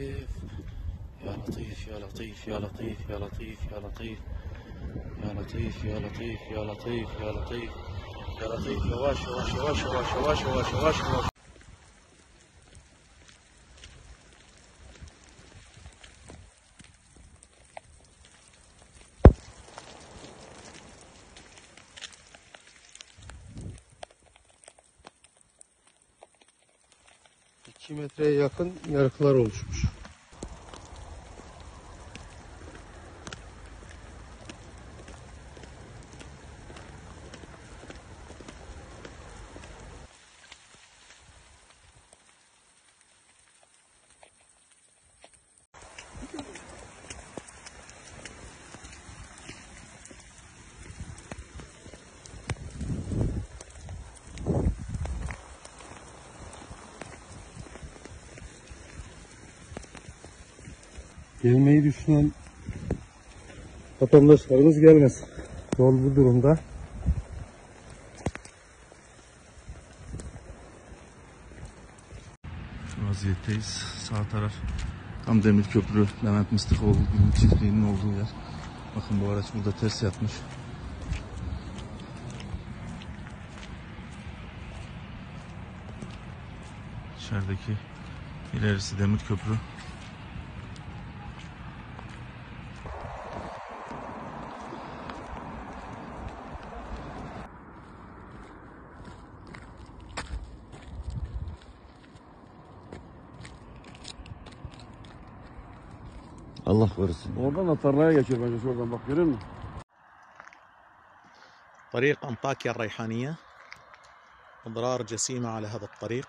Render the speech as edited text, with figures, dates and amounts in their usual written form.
يا لطيف يا لطيف يا لطيف يا لطيف يا لطيف يا لطيف يا لطيف يا لطيف يا لطيف يا لطيف يواش يواش يواش يواش يواش يواش يواش يواش. 2 metreye yakın yarıklar oluşmuş. Gelmeyi düşünen vatandaşlarımız gelmez. Yol bu durumda. Şu vaziyetteyiz. Sağ taraf tam Demirköprü, Levent Mıstıkoğlu çiftliğinin olduğu yer. Bakın bu araç burada ters yatmış. İçerideki ilerisi Demirköprü. Allah korusun. Oradan da tarlaya geçiyor bence, şuradan bak, görüyor musun? طريق أنطاكيا الريحانية. أضرار جسيمة على هذا الطريق.